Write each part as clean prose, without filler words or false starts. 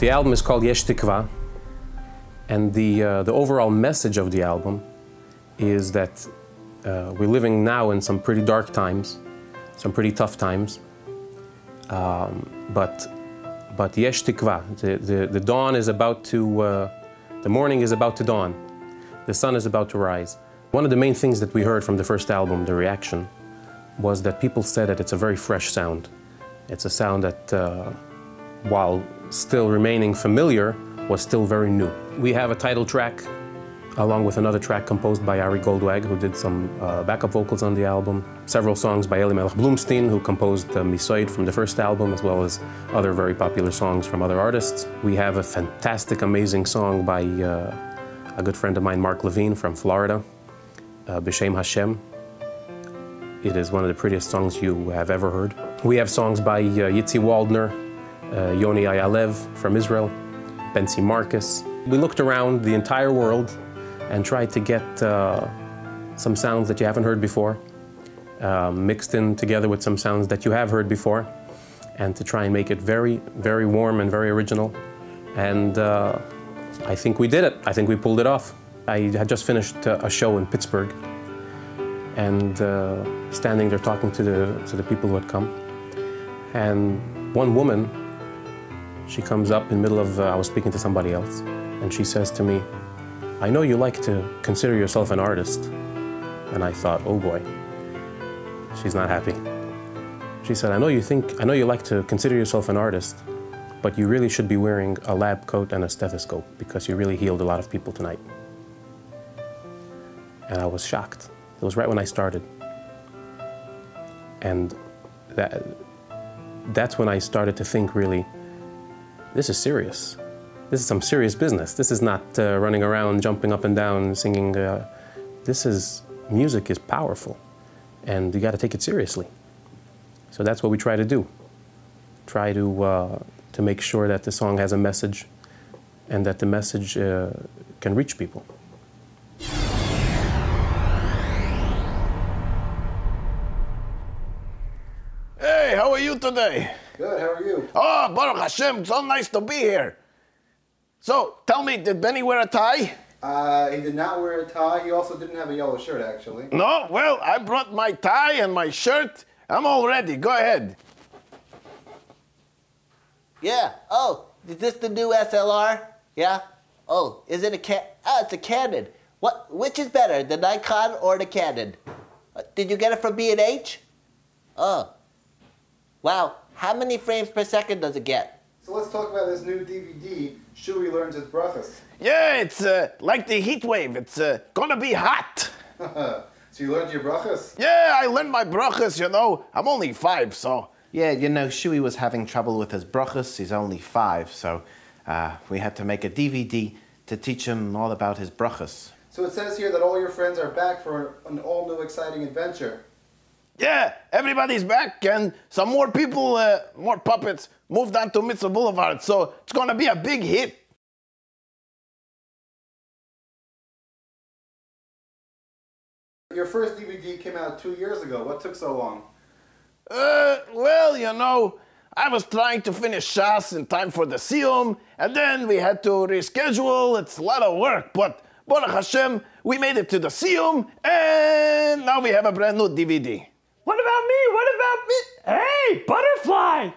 The album is called Yesh Tikva, and the overall message of the album is that we're living now in some pretty dark times, some pretty tough times, but Yesh Tikva, the dawn is about to, the morning is about to dawn, the sun is about to rise. One of the main things that we heard from the first album, the reaction, was that people said that it's a very fresh sound. It's a sound that, while still remaining familiar, was still very new. We have a title track, along with another track composed by Ari Goldwag, who did some backup vocals on the album. Several songs by Eli Melech Bloomstein, who composed Misoid from the first album, as well as other very popular songs from other artists. We have a fantastic, amazing song by a good friend of mine, Mark Levine from Florida, B'Shem Hashem. It is one of the prettiest songs you have ever heard. We have songs by Yitzi Waldner, Yoni Ayalev from Israel, Bensi Marcus. We looked around the entire world and tried to get some sounds that you haven't heard before, mixed in together with some sounds that you have heard before, and to try and make it very, very warm and very original. And I think we did it. I think we pulled it off. I had just finished a show in Pittsburgh, and standing there talking to the people who had come. And one woman, she comes up in the middle of, I was speaking to somebody else, and she says to me, "I know you like to consider yourself an artist." And I thought, oh boy, she's not happy. She said, I know you like to consider yourself an artist, but you really should be wearing a lab coat and a stethoscope because you really healed a lot of people tonight. And I was shocked. It was right when I started. And that's when I started to think, really, this is serious. This is some serious business. This is not running around, jumping up and down, singing. Music is powerful, and you got to take it seriously. So that's what we try to do. Try to make sure that the song has a message, and that the message can reach people. Hey, how are you today? Good, how are you? Oh, Baruch Hashem, so nice to be here. So, tell me, did Benny wear a tie? He did not wear a tie. He also didn't have a yellow shirt, actually. No? Well, I brought my tie and my shirt. I'm all ready. Go ahead. Yeah. Oh, is this the new SLR? Yeah. Oh, is it a Oh, it's a Canon. Which is better, the Nikon or the Canon? Did you get it from B&H? Oh. Wow. How many frames per second does it get? So let's talk about this new DVD, Shauly Learns His Brachas. Yeah, it's like the heat wave. It's gonna be hot. So you learned your brachas? Yeah, I learned my brachas, you know. I'm only 5, so... Yeah, you know, Shuey was having trouble with his brachas. He's only 5, so we had to make a DVD to teach him all about his brachas. So it says here that all your friends are back for an all-new exciting adventure. Yeah, everybody's back, and some more people, more puppets, moved on to Mitzvah Boulevard, so it's gonna be a big hit. Your first DVD came out 2 years ago. What took so long? Well, you know, I was trying to finish Shas in time for the Siyum, and then we had to reschedule. It's a lot of work, but Baruch Hashem, we made it to the Siyum, and now we have a brand new DVD. What about me? What about me? Hey, Butterfly!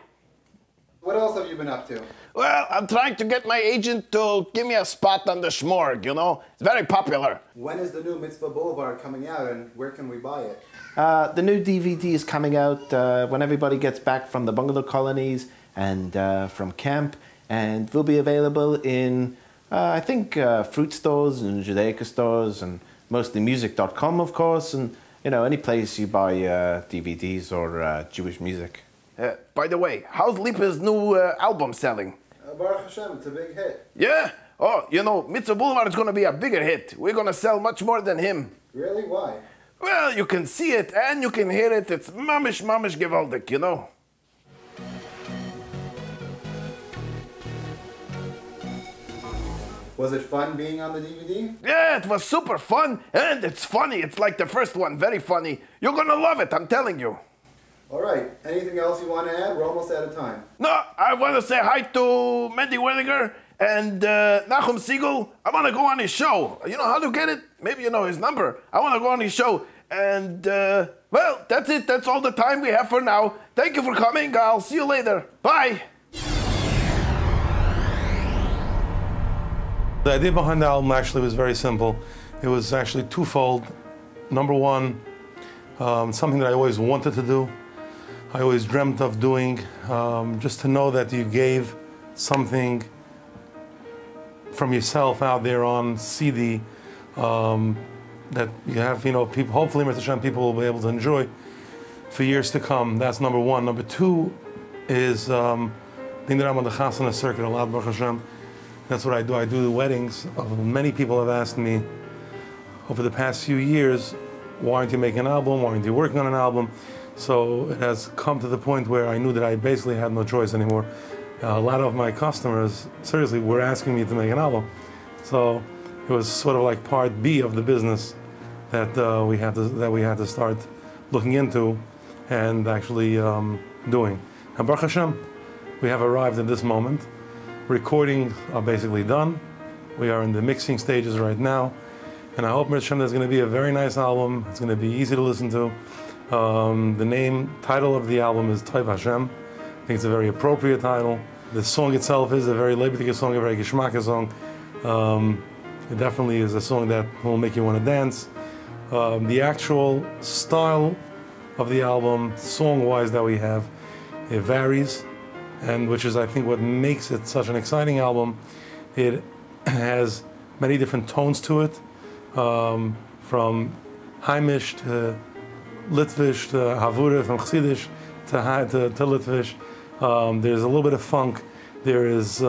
What else have you been up to? Well, I'm trying to get my agent to give me a spot on the Shmorg, you know? It's very popular. When is the new Mitzvah Boulevard coming out, and where can we buy it? The new DVD is coming out when everybody gets back from the bungalow colonies and from camp, and will be available in, I think, fruit stores and Judaica stores, and mostly music.com, of course, and, you know, any place you buy DVDs or Jewish music. By the way, how's Lipa's new album selling? Baruch Hashem, it's a big hit. Yeah? Oh, you know, Mitzvah Boulevard is going to be a bigger hit. We're going to sell much more than him. Really? Why? Well, you can see it and you can hear it. It's mamish gewaldig, you know? Was it fun being on the DVD? Yeah, it was super fun, and it's funny. It's like the first one, very funny. You're gonna love it, I'm telling you. All right. Anything else you want to add? We're almost out of time. No, I want to say hi to Mendy Williger and Nachum Siegel. I want to go on his show. You know how to get it? Maybe you know his number. I want to go on his show. And, well, that's it. That's all the time we have for now. Thank you for coming. I'll see you later. Bye. The idea behind the album actually was very simple. It was actually twofold. Number one, something that I always wanted to do. I always dreamt of doing, just to know that you gave something from yourself out there on CD that you have, you know, people, hopefully, Mr. Hashem, people will be able to enjoy for years to come. That's number one. Number two is being that I'm on the chasana circuit a lot, Baruch Hashem. That's what I do. I do the weddings. Many people have asked me over the past few years, why aren't you making an album? Why aren't you working on an album? So it has come to the point where I knew that I basically had no choice anymore. A lot of my customers, seriously, were asking me to make an album. So it was sort of like part B of the business that we had to start looking into and actually doing. And Baruch Hashem, we have arrived at this moment. Recordings are basically done. We are in the mixing stages right now. And I hope, Mr. Hashem, there's going to be a very nice album. It's going to be easy to listen to. The title of the album is Tov Hashem. I think it's a very appropriate title. The song itself is a very Leibniz song, a very Geschmacka song. It definitely is a song that will make you want to dance. The actual style of the album, song-wise, that we have, it varies, and which is, I think, what makes it such an exciting album. It has many different tones to it, from Heimish to Litvish to Havura, from Chassidish to Litvish. There's a little bit of funk. There is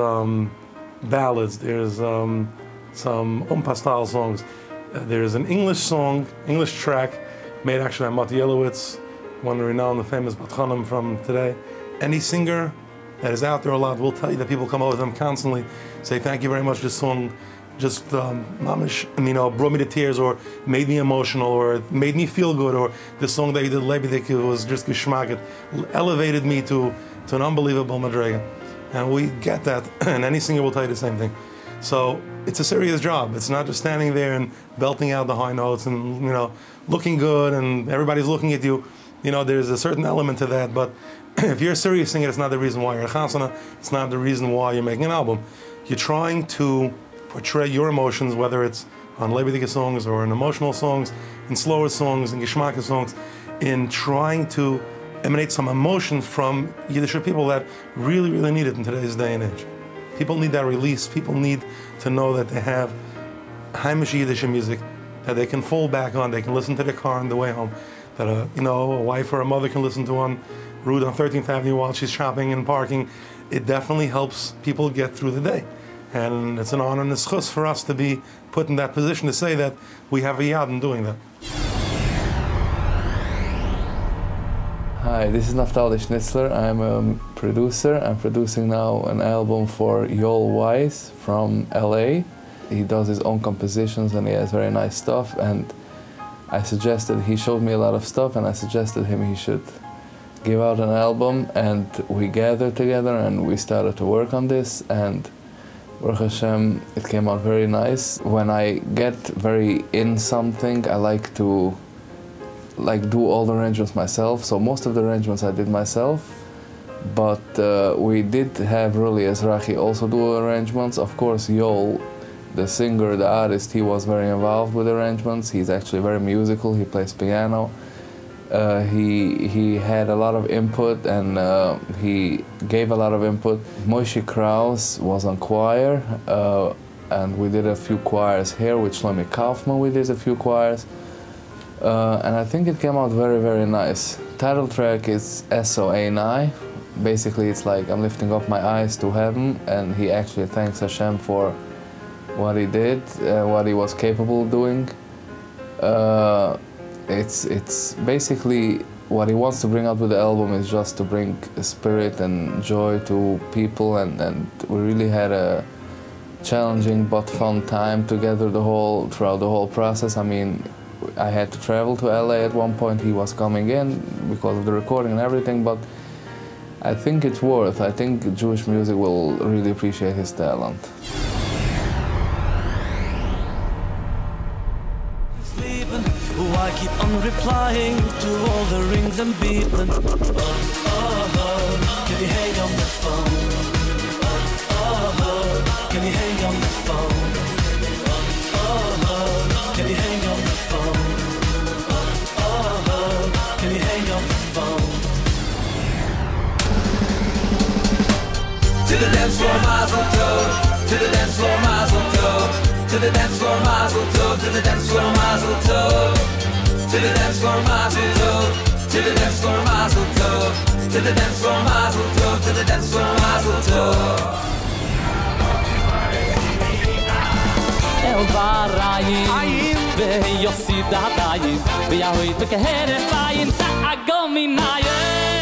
ballads. There's some Umpa-style songs. There's an English track, made actually by Mati Yelowitz, one renowned and famous Batchanim from today. Any singer that is out there a lot will tell you that people come over to them constantly, say, thank you very much, this song just mamish, you know, brought me to tears, or made me emotional, or made me feel good, or the song that you did, Lebedik, was just geschmack. It elevated me to an unbelievable madrega. And we get that, and any singer will tell you the same thing. So it's a serious job. It's not just standing there and belting out the high notes and, you know, looking good and everybody's looking at you. You know, there's a certain element to that, but if you're a serious singer, it's not the reason why you're a chasana. It's not the reason why you're making an album. You're trying to portray your emotions, whether it's on Leibniz songs or in emotional songs, in slower songs, in Geschmacka songs, in trying to emanate some emotion from Yiddish people that really, really need it in today's day and age. People need that release. People need to know that they have Heimish Yiddish music that they can fall back on. They can listen to their car on the way home. That a wife or a mother can listen to on route on 13th Avenue while she's shopping and parking. It definitely helps people get through the day. And it's an honor and a schus for us to be put in that position to say that we have a yad in doing that. Hi, this is Naftali Schnitzler. I'm a producer. I'm producing now an album for Yoel Weiss from LA. He does his own compositions and he has very nice stuff. And I suggested, he showed me a lot of stuff, and I suggested him he should give out an album. And we gathered together and we started to work on this. And Baruch Hashem, it came out very nice. When I get very in something, I like to do all the arrangements myself. So most of the arrangements I did myself, but we did have Sruly Ezrahi also do arrangements. Of course, Yoel, the singer, the artist, he was very involved with arrangements. He's actually very musical. He plays piano. He had a lot of input, and he gave a lot of input. Moshe Krause was on choir, and we did a few choirs here. With Shlomi Kaufman we did a few choirs. And I think it came out very, very nice. Title track is SOA9. Basically, it's like I'm lifting up my eyes to heaven, and he actually thanks Hashem for what he did, what he was capable of doing. It's basically what he wants to bring out with the album is just to bring spirit and joy to people, and we really had a challenging but fun time together throughout the whole process. I mean, I had to travel to LA at one point. He was coming in because of the recording and everything, but I think it's worth. I think Jewish music will really appreciate his talent. I keep on replying to all the rings and beeping. Can you hang on the phone? Can you hang on the phone? Can you hang on the phone? Can you hang on the phone? To the dance floor, mazel tov. To the dance floor, mazel tov. To the dance floor, mazel tov. To the dance floor, mazel tov. To the dance floor, mazel tov. To the dance floor, mazel tov. To the dance floor, mazel tov. To the dance floor, mazel tov. El barayim ve yossi dadayim ve yahoy bekeheret bayim ta'agom minayin.